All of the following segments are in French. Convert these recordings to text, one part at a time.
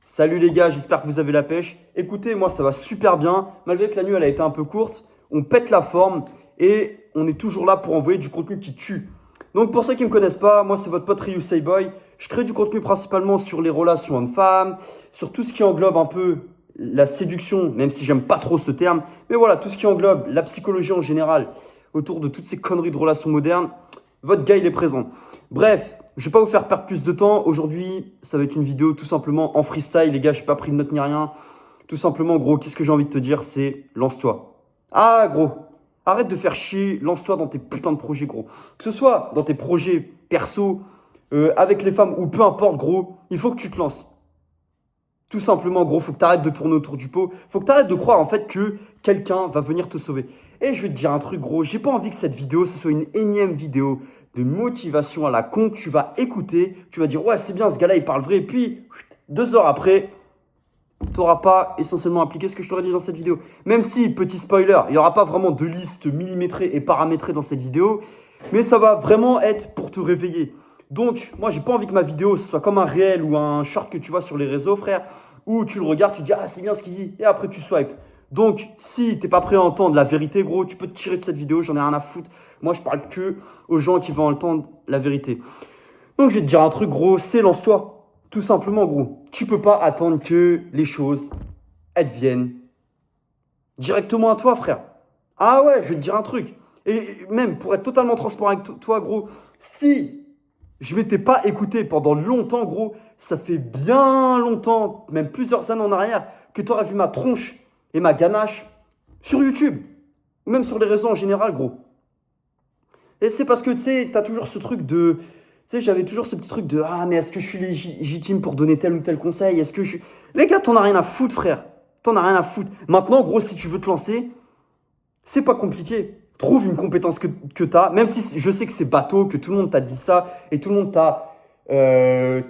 Salut les gars, j'espère que vous avez la pêche. Écoutez, moi ça va super bien. Malgré que la nuit elle a été un peu courte, on pète la forme et on est toujours là pour envoyer du contenu qui tue. Donc pour ceux qui ne me connaissent pas, moi c'est votre pote Ryu Boy. Je crée du contenu principalement sur les relations hommes-femmes, sur tout ce qui englobe un peu la séduction, même si j'aime pas trop ce terme. Mais voilà, tout ce qui englobe la psychologie en général, autour de toutes ces conneries de relations modernes. Votre gars il est présent. Bref, je vais pas vous faire perdre plus de temps. Aujourd'hui, ça va être une vidéo tout simplement en freestyle. Les gars, je n'ai pas pris de notes ni rien. Tout simplement, gros, qu'est-ce que j'ai envie de te dire? C'est lance-toi. Ah, gros, arrête de faire chier. Lance-toi dans tes putains de projets, gros. Que ce soit dans tes projets perso, avec les femmes ou peu importe, gros, il faut que tu te lances. Tout simplement, gros, faut que tu arrêtes de tourner autour du pot. Faut que tu arrêtes de croire en fait que quelqu'un va venir te sauver. Et je vais te dire un truc, gros, j'ai pas envie que cette vidéo, ce soit une énième vidéo de motivation à la con que tu vas écouter. Tu vas dire, ouais, c'est bien, ce gars-là, il parle vrai. Et puis, 2 heures après, tu n'auras pas essentiellement appliqué ce que je t'aurais dit dans cette vidéo. Même si, petit spoiler, il n'y aura pas vraiment de liste millimétrée et paramétrée dans cette vidéo. Mais ça va vraiment être pour te réveiller. Donc, moi, j'ai pas envie que ma vidéo ce soit comme un réel ou un short que tu vois sur les réseaux, frère, où tu le regardes, tu te dis, ah, c'est bien ce qu'il dit, et après tu swipes. Donc, si t'es pas prêt à entendre la vérité, gros, tu peux te tirer de cette vidéo, j'en ai rien à foutre. Moi, je parle que aux gens qui vont entendre la vérité. Donc, je vais te dire un truc, gros, c'est lance-toi. Tout simplement, gros. Tu peux pas attendre que les choses, elles viennent directement à toi, frère. Ah ouais, je vais te dire un truc. Et même, pour être totalement transparent avec toi, gros, si je m'étais pas écouté pendant longtemps, gros, ça fait bien longtemps, même plusieurs années en arrière, que tu aurais vu ma tronche et ma ganache sur YouTube. Ou même sur les réseaux en général, gros. Et c'est parce que, tu sais, t'as toujours ce truc de... Tu sais, j'avais toujours ce petit truc de ah, mais est-ce que je suis légitime pour donner tel ou tel conseil? Est-ce que je suis... Les gars, t'en as rien à foutre, frère. T'en as rien à foutre. Maintenant, gros, si tu veux te lancer, c'est pas compliqué. Trouve une compétence que t'as, même si je sais que c'est bateau, que tout le monde t'a dit ça et tout le monde t'a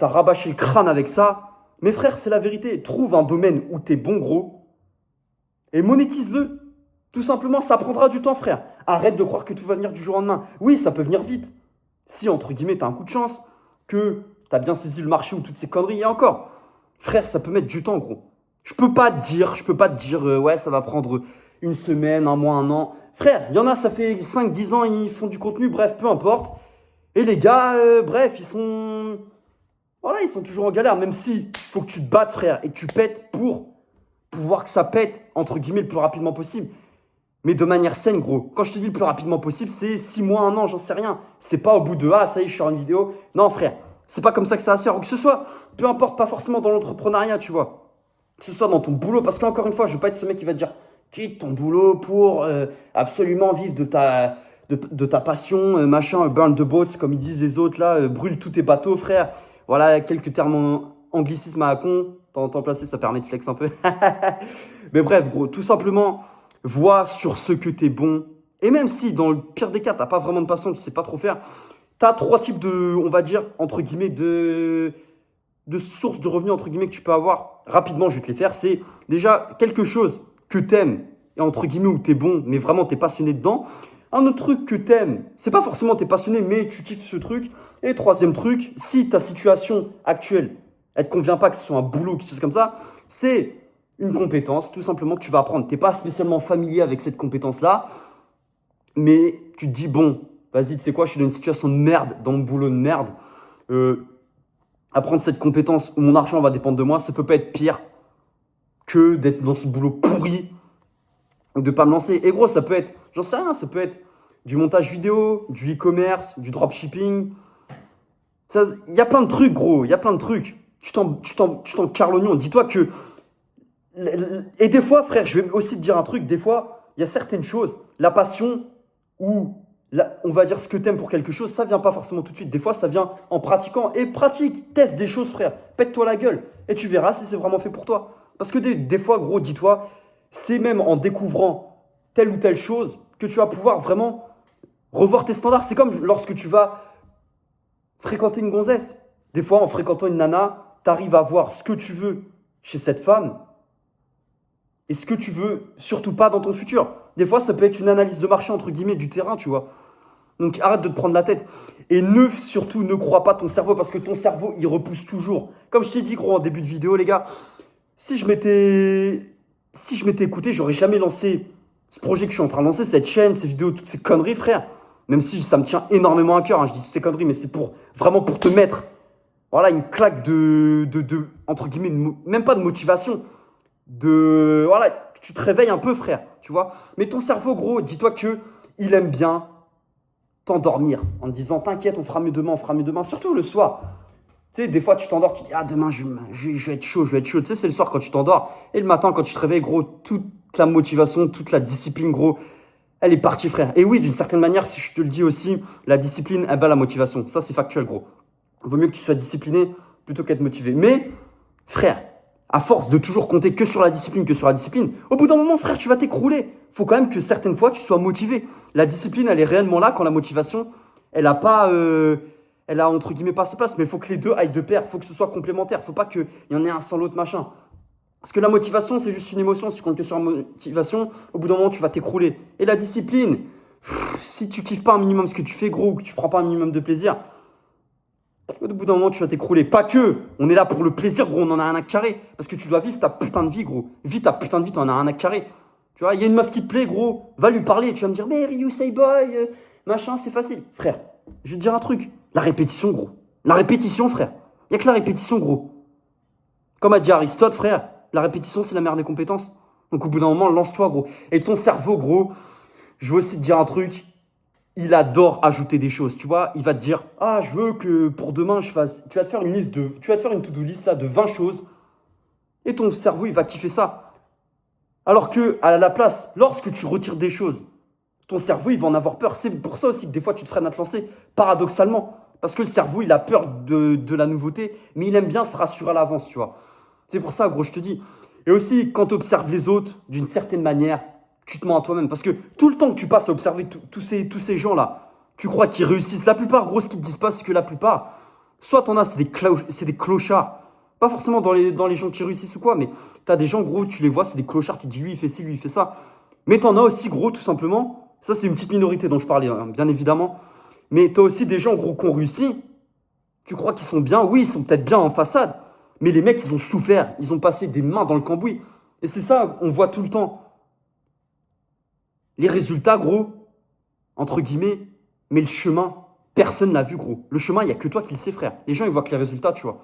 rabâché le crâne avec ça. Mais frère, c'est la vérité. Trouve un domaine où t'es bon, gros, et monétise-le. Tout simplement, ça prendra du temps, frère. Arrête de croire que tout va venir du jour au lendemain. Oui, ça peut venir vite. Si, entre guillemets, tu as un coup de chance, que tu as bien saisi le marché ou toutes ces conneries, et encore, frère, ça peut mettre du temps, gros. Je peux pas te dire, ouais, ça va prendre une semaine, un mois, un an. Frère, il y en a, ça fait 5, 10 ans, ils font du contenu, bref, peu importe. Et les gars, bref, ils sont... Voilà, ils sont toujours en galère, même si faut que tu te battes, frère, et que tu pètes pour pouvoir que ça pète, entre guillemets, le plus rapidement possible. Mais de manière saine, gros. Quand je te dis le plus rapidement possible, c'est 6 mois, 1 an, j'en sais rien. C'est pas au bout de ah, ça y est, je sors une vidéo. Non, frère, c'est pas comme ça que ça va se faire. Ou que ce soit, peu importe, pas forcément dans l'entrepreneuriat, tu vois. Que ce soit dans ton boulot. Parce qu'encore une fois, je veux pas être ce mec qui va te dire quitte ton boulot pour absolument vivre de ta passion, machin, burn the boats, comme ils disent les autres là, brûle tous tes bateaux, frère. Voilà, quelques termes anglicismes à la con. Temps placé, ça permet de flex un peu. Mais bref, gros, tout simplement. Vois sur ce que tu es bon. Et même si, dans le pire des cas, tu n'as pas vraiment de passion, tu ne sais pas trop faire, tu as 3 types de, on va dire, entre guillemets, de sources de revenus, entre guillemets, que tu peux avoir. Rapidement, je vais te les faire. C'est déjà quelque chose que tu aimes, et entre guillemets, où tu es bon, mais vraiment, tu es passionné dedans. Un autre truc que tu aimes, c'est pas forcément tu es passionné, mais tu kiffes ce truc. Et troisième truc, si ta situation actuelle, elle ne te convient pas, que ce soit un boulot ou quelque chose comme ça, c'est une compétence, tout simplement, que tu vas apprendre. Tu n'es pas spécialement familier avec cette compétence-là, mais tu te dis, bon, vas-y, tu sais quoi, je suis dans une situation de merde, dans mon boulot de merde. Apprendre cette compétence où mon argent va dépendre de moi, ça peut pas être pire que d'être dans ce boulot pourri ou de pas me lancer. Et gros, ça peut être, j'en sais rien, ça peut être du montage vidéo, du e-commerce, du dropshipping. Il y a plein de trucs, gros, il y a plein de trucs. Tu t'en carres l'oignon. Dis-toi que... Et des fois, frère, je vais aussi te dire un truc. Des fois, il y a certaines choses. La passion ou on va dire ce que tu aimes pour quelque chose, ça vient pas forcément tout de suite. Des fois, ça vient en pratiquant. Et pratique, teste des choses, frère. Pète-toi la gueule. Et tu verras si c'est vraiment fait pour toi. Parce que des fois, gros, dis-toi, c'est même en découvrant telle ou telle chose que tu vas pouvoir vraiment revoir tes standards. C'est comme lorsque tu vas fréquenter une gonzesse. Des fois, en fréquentant une nana, tu arrives à voir ce que tu veux chez cette femme et ce que tu veux surtout pas dans ton futur. Des fois, ça peut être une analyse de marché, entre guillemets, du terrain, tu vois. Donc arrête de te prendre la tête. Et surtout, ne crois pas ton cerveau parce que ton cerveau, il repousse toujours. Comme je t'ai dit, gros, en début de vidéo, les gars, si je m'étais écouté, j'aurais jamais lancé ce projet que je suis en train de lancer, cette chaîne, ces vidéos, toutes ces conneries, frère. Même si ça me tient énormément à cœur, hein, je dis toutes ces conneries, mais c'est vraiment pour te mettre, voilà, une claque entre guillemets, même pas de motivation, voilà, que tu te réveilles un peu, frère, tu vois. Mais ton cerveau, gros, dis-toi que il aime bien t'endormir en te disant, t'inquiète, on fera mieux demain, surtout le soir. Tu sais, des fois, tu t'endors, tu te dis, ah, demain, je vais être chaud, je vais être chaud. Tu sais, c'est le soir quand tu t'endors. Et le matin, quand tu te réveilles, gros, toute la motivation, toute la discipline, gros, elle est partie, frère. Et oui, d'une certaine manière, si je te le dis aussi, la discipline, elle bat la motivation. Ça, c'est factuel, gros. Il vaut mieux que tu sois discipliné plutôt qu'être motivé. Mais, frère, à force de toujours compter que sur la discipline, au bout d'un moment, frère, tu vas t'écrouler. Faut quand même que certaines fois, tu sois motivé. La discipline, elle est réellement là quand la motivation, elle a entre guillemets pas sa place. Mais il faut que les deux aillent de pair. Il faut que ce soit complémentaire. Il ne faut pas qu'il y en ait un sans l'autre, machin. Parce que la motivation, c'est juste une émotion. Si tu comptes que sur la motivation, au bout d'un moment, tu vas t'écrouler. Et la discipline, si tu kiffes pas un minimum ce que tu fais, gros, ou que tu prends pas un minimum de plaisir, au bout d'un moment, tu vas t'écrouler. Pas que, on est là pour le plaisir, gros, on en a rien à carrer. Parce que tu dois vivre ta putain de vie, gros. Vis ta putain de vie, t'en as rien à carrer. Tu vois, il y a une meuf qui te plaît, gros, va lui parler. Tu vas me dire, mais Ryu, say boy, machin, c'est facile. Frère, je vais te dire un truc. La répétition, gros. La répétition, frère. Il n'y a que la répétition, gros. Comme a dit Aristote, frère, la répétition, c'est la mère des compétences. Donc au bout d'un moment, lance-toi, gros. Et ton cerveau, gros, je veux aussi te dire un truc. Il adore ajouter des choses, tu vois. Il va te dire, ah, je veux que pour demain, je fasse... Tu vas te faire une to-do list là, de 20 choses. Et ton cerveau, il va kiffer ça. Alors que, à la place, lorsque tu retires des choses, ton cerveau, il va en avoir peur. C'est pour ça aussi que des fois, tu te freines à te lancer, paradoxalement. Parce que le cerveau, il a peur de la nouveauté, mais il aime bien se rassurer à l'avance, tu vois. C'est pour ça, gros, je te dis. Et aussi, quand tu observes les autres, d'une certaine manière, tu te mens à toi-même. Parce que tout le temps que tu passes à observer tous ces gens-là, tu crois qu'ils réussissent. La plupart, gros, ce qu'ils te disent pas, c'est que la plupart, soit t'en as, c'est des clochards. Pas forcément dans les gens qui réussissent ou quoi, mais tu as des gens, gros, tu les vois, c'est des clochards. Tu te dis, lui, il fait ci, lui, il fait ça. Mais t'en as aussi, gros, tout simplement. Ça, c'est une petite minorité dont je parlais, hein, bien évidemment. Mais tu as aussi des gens, gros, qui ont réussi. Tu crois qu'ils sont bien. Oui, ils sont peut-être bien en façade. Mais les mecs, ils ont souffert. Ils ont passé des mains dans le cambouis. Et c'est ça, on voit tout le temps. Les résultats, gros, entre guillemets, mais le chemin, personne l'a vu, gros. Le chemin, il n'y a que toi qui le sais, frère. Les gens, ils voient que les résultats, tu vois.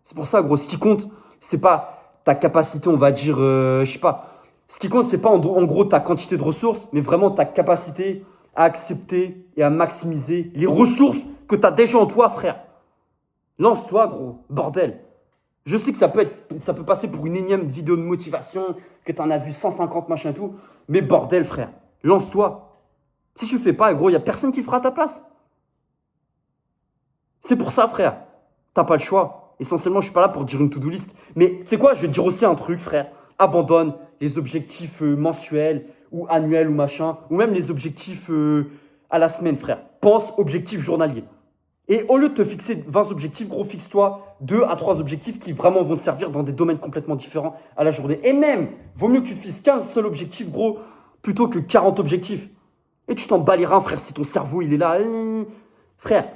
C'est pour ça, gros, ce qui compte, c'est pas ta capacité, on va dire, je sais pas. Ce qui compte, c'est pas en gros ta quantité de ressources, mais vraiment ta capacité à accepter et à maximiser les ressources que tu as déjà en toi, frère. Lance-toi, gros, bordel. Je sais que ça peut passer pour une énième vidéo de motivation, que tu en as vu 150, machin et tout. Mais bordel, frère, lance-toi. Si tu le fais pas, gros, il n'y a personne qui le fera à ta place. C'est pour ça, frère. T'as pas le choix. Essentiellement, je suis pas là pour dire une to-do list. Mais tu sais quoi, je vais te dire aussi un truc, frère. Abandonne les objectifs mensuels ou annuels ou machin. Ou même les objectifs à la semaine, frère. Pense objectif journalier. Et au lieu de te fixer 20 objectifs, gros, fixe-toi 2 à 3 objectifs qui vraiment vont te servir dans des domaines complètement différents à la journée. Et même, vaut mieux que tu te fixes qu'un seul objectif, gros, plutôt que 40 objectifs. Et tu t'en bats les reins, frère, si ton cerveau, il est là. Frère,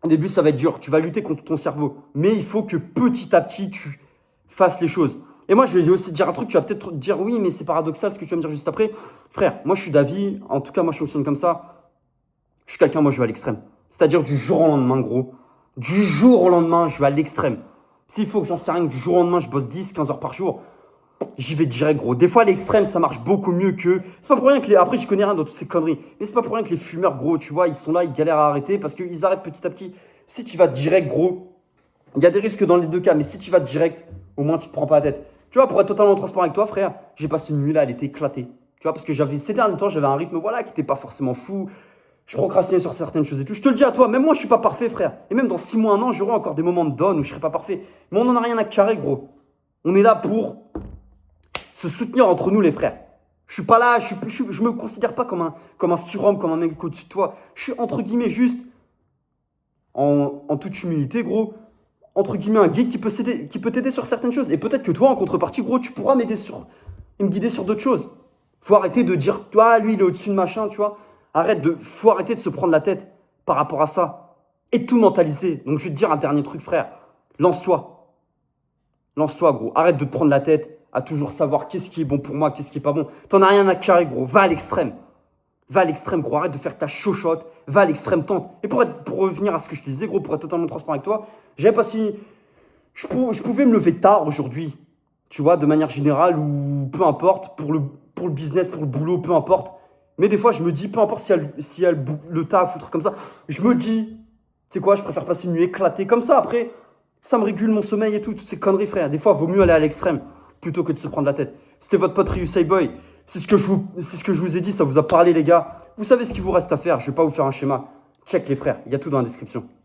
au début, ça va être dur. Tu vas lutter contre ton cerveau. Mais il faut que petit à petit, tu fasses les choses. Et moi, je vais aussi te dire un truc. Tu vas peut-être te dire, oui, mais c'est paradoxal ce que tu vas me dire juste après. Frère, moi, je suis d'avis. En tout cas, moi, je fonctionne comme ça. Je suis quelqu'un, moi, je vais à l'extrême. C'est-à-dire du jour au lendemain, gros. Du jour au lendemain, je vais à l'extrême. S'il faut que j'en sais rien, du jour au lendemain, je bosse 10, 15 heures par jour, j'y vais direct, gros. Des fois, à l'extrême, ça marche beaucoup mieux que... C'est pas pour rien que Après, je connais rien dans toutes ces conneries. Mais c'est pas pour rien que les fumeurs, gros, tu vois, ils sont là, ils galèrent à arrêter parce qu'ils arrêtent petit à petit. Si tu vas direct, gros, il y a des risques dans les deux cas. Mais si tu vas direct, au moins, tu te prends pas la tête. Tu vois, pour être totalement transparent avec toi, frère, j'ai passé une nuit là, elle était éclatée. Tu vois, parce que ces derniers temps, j'avais un rythme, voilà, qui n'était pas forcément fou. Je procrastinais sur certaines choses et tout. Je te le dis à toi, même moi, je suis pas parfait, frère. Et même dans 6 mois, 1 an, j'aurai encore des moments de down où je serai pas parfait. Mais on n'en a rien à carrer, gros. On est là pour se soutenir entre nous, les frères. Je suis pas là, je me considère pas comme un surhomme, comme un mec au-dessus de toi. Je suis entre guillemets juste, en toute humilité, gros, entre guillemets un guide qui peut t'aider sur certaines choses. Et peut-être que toi, en contrepartie, gros, tu pourras m'aider et me guider sur d'autres choses. Faut arrêter de dire, toi, lui, il est au-dessus de machin, tu vois. Faut arrêter de se prendre la tête par rapport à ça. Et de tout mentaliser. Donc, je vais te dire un dernier truc, frère. Lance-toi. Lance-toi, gros. Arrête de te prendre la tête à toujours savoir qu'est-ce qui est bon pour moi, qu'est-ce qui est pas bon. T'en as rien à carrer, gros. Va à l'extrême. Va à l'extrême, gros. Arrête de faire ta chochotte. Va à l'extrême, tente. Et pour revenir à ce que je te disais, gros, pour être totalement transparent avec toi, j'avais passé. Je pouvais me lever tard aujourd'hui, tu vois, de manière générale, ou peu importe, pour le business, pour le boulot, peu importe. Mais des fois, je me dis, peu importe s'il y a le taf ou truc comme ça, je me dis, tu sais quoi, je préfère passer une nuit éclatée comme ça. Après, ça me régule mon sommeil et tout, toutes ces conneries, frère. Des fois, il vaut mieux aller à l'extrême plutôt que de se prendre la tête. C'était votre pote Ryu Boy. C'est ce que je vous ai dit, ça vous a parlé, les gars. Vous savez ce qu'il vous reste à faire. Je vais pas vous faire un schéma. Check, les frères, il y a tout dans la description.